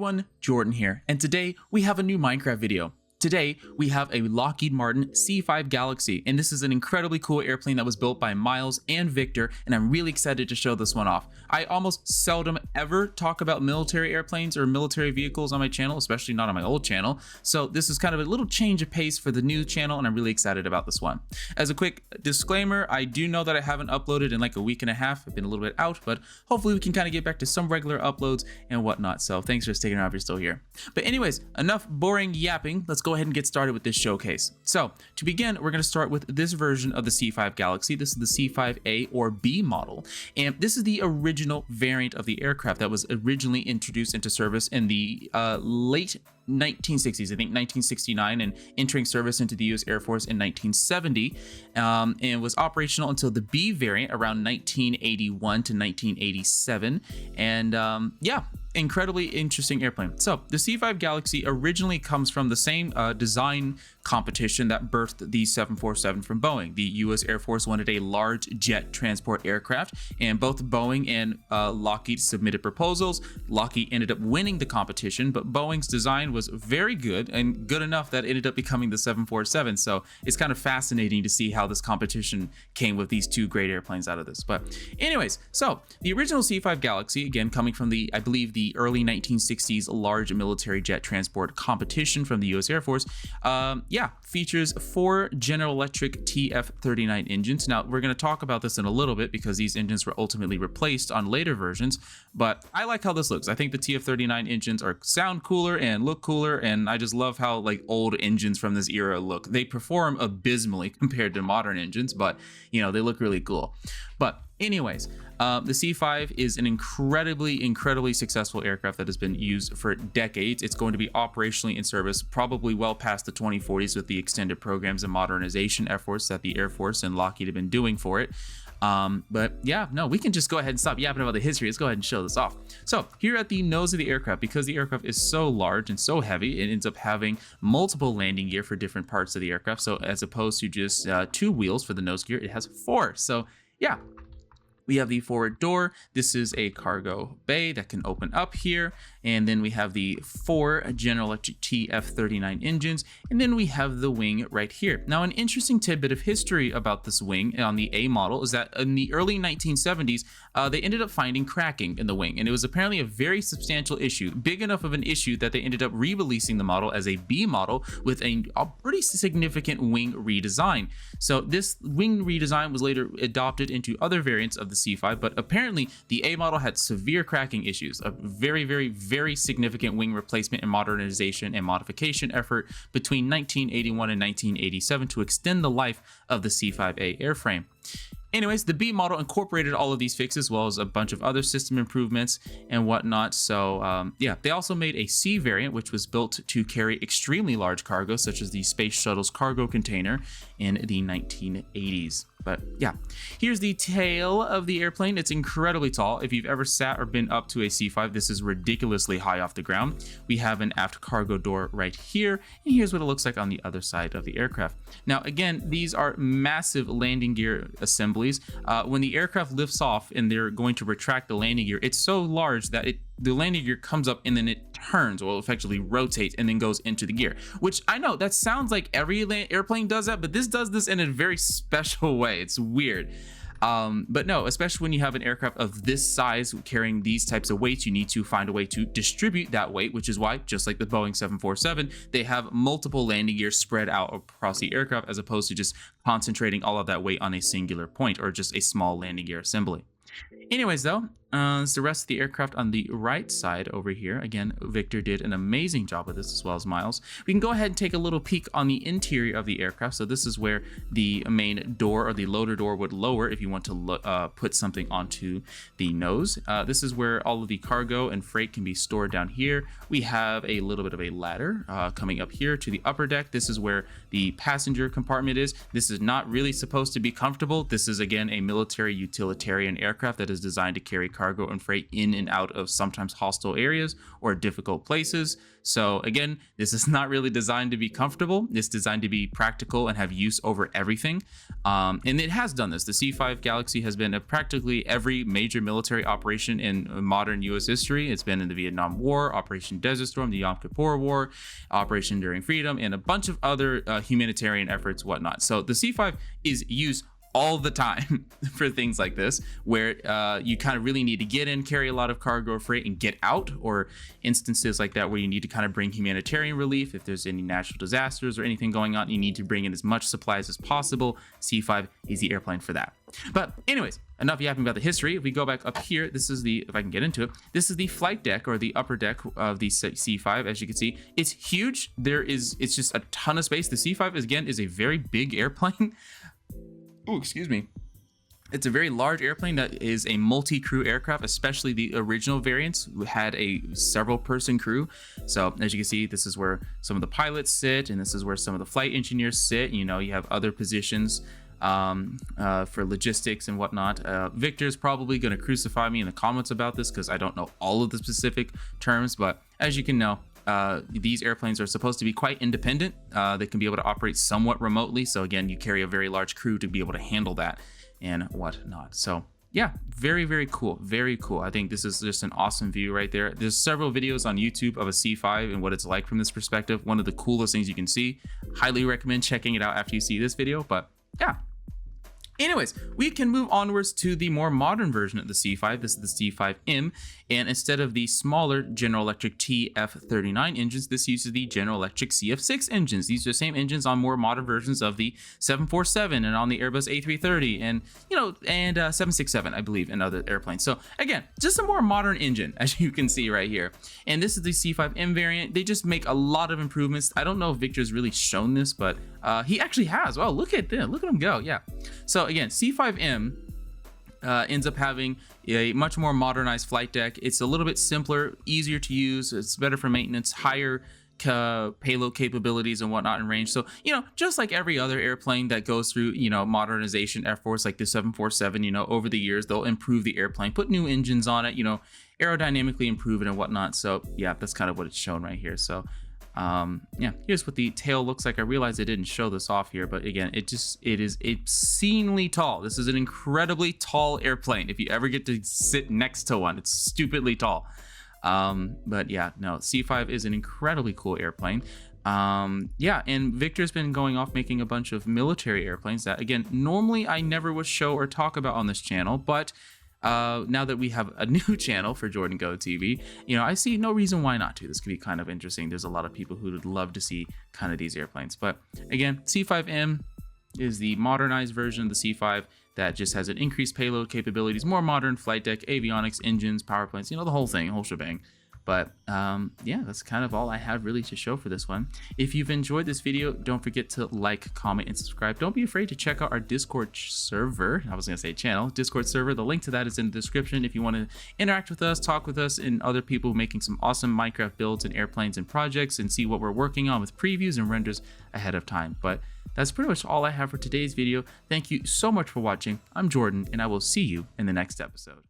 everyone, Jordan here, and today we have a new Minecraft video. Today, we have a Lockheed Martin C-5 Galaxy, and this is an incredibly cool airplane that was built by Miles and Victor, and I'm really excited to show this one off. I almost seldom ever talk about military airplanes or military vehicles on my channel, especially not on my old channel, so this is kind of a little change of pace for the new channel, and I'm really excited about this one. As a quick disclaimer, I do know that I haven't uploaded in like a week and a half. I've been a little bit out, but hopefully we can kind of get back to some regular uploads and whatnot, so thanks for sticking around if you're still here. But anyways, enough boring yapping. Let's go ahead and get started with this showcase. So to begin, we're going to start with this version of the C-5 Galaxy. This is the C-5A or B model, and this is the original variant of the aircraft that was originally introduced into service in the late 1960s, I think 1969, and entering service into the U.S. Air Force in 1970, and was operational until the B variant around 1981 to 1987, and yeah, incredibly interesting airplane. So the C-5 Galaxy originally comes from the same design competition that birthed the 747 from Boeing. The U.S. Air Force wanted a large jet transport aircraft, and both Boeing and Lockheed submitted proposals. Lockheed ended up winning the competition, but Boeing's design was very good, and good enough that it ended up becoming the 747. So it's kind of fascinating to see how this competition came with these two great airplanes out of this. But anyways, so the original C-5 Galaxy, again coming from the, I believe, the early 1960s large military jet transport competition from the U.S. Air Force, yeah, features 4 General Electric TF-39 engines. Now, we're going to talk about this in a little bit because these engines were ultimately replaced on later versions, but I like how this looks. I think the TF-39 engines sound cooler and look cooler, and I just love how like old engines from this era look. They perform abysmally compared to modern engines, but you know, they look really cool. But anyways, the C-5 is an incredibly successful aircraft that has been used for decades. It's going to be operationally in service probably well past the 2040s with the extended programs and modernization efforts that the Air Force and Lockheed have been doing for it. But yeah, no, we can just go ahead and stop yapping about the history. Let's go ahead and show this off. So here at the nose of the aircraft, because the aircraft is so large and so heavy, it ends up having multiple landing gear for different parts of the aircraft. So as opposed to just 2 wheels for the nose gear, it has 4. So yeah. We have the forward door. This is a cargo bay that can open up here. And then we have the 4 General Electric TF-39 engines. And then we have the wing right here. Now, an interesting tidbit of history about this wing on the A model is that in the early 1970s, they ended up finding cracking in the wing. And it was apparently a very substantial issue, big enough of an issue that they ended up re-releasing the model as a B model with a pretty significant wing redesign. So this wing redesign was later adopted into other variants of the C-5, but apparently the A model had severe cracking issues, a very significant wing replacement and modernization and modification effort between 1981 and 1987 to extend the life of the C-5A airframe. Anyways, the B model incorporated all of these fixes as well as a bunch of other system improvements and whatnot. So yeah, they also made a C variant, which was built to carry extremely large cargo, such as the Space Shuttle's cargo container in the 1980s. But yeah, here's the tail of the airplane. It's incredibly tall. If you've ever sat or been up to a C-5, this is ridiculously high off the ground. We have an aft cargo door right here, and here's what it looks like on the other side of the aircraft. Now, again, these are massive landing gear assemblies. When the aircraft lifts off and they're going to retract the landing gear, it's so large that the landing gear comes up and then it turns, or effectively rotates and then goes into the gear, which I know that sounds like every airplane does that, but this does this in a very special way. It's weird. But no, especially when you have an aircraft of this size carrying these types of weights, you need to find a way to distribute that weight, which is why, just like the Boeing 747, they have multiple landing gears spread out across the aircraft as opposed to just concentrating all of that weight on a singular point or just a small landing gear assembly. Anyways, though, it's the rest of the aircraft on the right side over here. Again, Victor did an amazing job with this as well as Miles. We can go ahead and take a little peek on the interior of the aircraft. So this is where the main door or the loader door would lower if you want to put something onto the nose. This is where all of the cargo and freight can be stored down here. We have a little bit of a ladder coming up here to the upper deck. This is where the passenger compartment is. This is not really supposed to be comfortable. This is, again, a military utilitarian aircraft that is designed to carry cargo cargo and freight in and out of sometimes hostile areas or difficult places. So again, this is not really designed to be comfortable. It's designed to be practical and have use over everything. And it has done this. The C-5 Galaxy has been at practically every major military operation in modern U.S. history. It's been in the Vietnam War, Operation Desert Storm, the Yom Kippur War, Operation Enduring Freedom, and a bunch of other humanitarian efforts, whatnot. So the C-5 is used all the time for things like this, where you kind of really need to get in, carry a lot of cargo or freight, and get out, or instances like that where you need to kind of bring humanitarian relief. If there's any natural disasters or anything going on, you need to bring in as much supplies as possible. C-5 is the airplane for that. But anyways, enough yapping about the history. If we go back up here, this is the, if I can get into it, this is the flight deck, or the upper deck of the C-5. As you can see, it's huge. It's just a ton of space. The C-5 is a very big airplane. Oh, excuse me. It's a very large airplane that is a multi-crew aircraft, especially the original variants had a several person crew. So as you can see, this is where some of the pilots sit, and this is where some of the flight engineers sit. You know, you have other positions for logistics and whatnot. Victor's probably going to crucify me in the comments about this because I don't know all of the specific terms, but as you can know, these airplanes are supposed to be quite independent. They can be able to operate somewhat remotely. So again, you carry a very large crew to be able to handle that and whatnot. So yeah, very, very cool. Very cool. I think this is just an awesome view right there. There's several videos on YouTube of a C-5 and what it's like from this perspective. One of the coolest things you can see. Highly recommend checking it out after you see this video, but yeah. Anyways, we can move onwards to the more modern version of the C-5. This is the C-5M, and instead of the smaller General Electric TF39 engines, this uses the General Electric CF6 engines. These are the same engines on more modern versions of the 747 and on the Airbus A330 and 767, I believe, and other airplanes. So again, just a more modern engine, as you can see right here. And this is the C-5M variant. They just make a lot of improvements. I don't know if Victor's really shown this, but he actually has. Well, look at this. Look at him go. Yeah. So again, C-5M ends up having a much more modernized flight deck. It's a little bit simpler, easier to use. It's better for maintenance, higher payload capabilities and whatnot in range. So, just like every other airplane that goes through, modernization efforts like the 747, over the years, they'll improve the airplane, put new engines on it, aerodynamically improve it and whatnot. So yeah, that's kind of what it's shown right here. So yeah, here's what the tail looks like. I realize I didn't show this off here, but again, it is obscenely tall. This is an incredibly tall airplane. If you ever get to sit next to one, it's stupidly tall. But yeah, no, C-5 is an incredibly cool airplane. Yeah, and Victor's been going off making a bunch of military airplanes that, again, normally I never would show or talk about on this channel, but now that we have a new channel for JordanCOTV, I see no reason why not to. This could be kind of interesting. There's a lot of people who would love to see kind of these airplanes. But again, C-5M is the modernized version of the C-5 that just has an increased payload capabilities, more modern flight deck, avionics, engines, power plants, the whole thing, whole shebang. But yeah, that's kind of all I have really to show for this one. If you've enjoyed this video, don't forget to like, comment, and subscribe. Don't be afraid to check out our Discord server. I was going to say channel, Discord server. The link to that is in the description if you want to interact with us, talk with us, and other people making some awesome Minecraft builds and airplanes and projects, and see what we're working on with previews and renders ahead of time. But that's pretty much all I have for today's video. Thank you so much for watching. I'm Jordan, and I will see you in the next episode.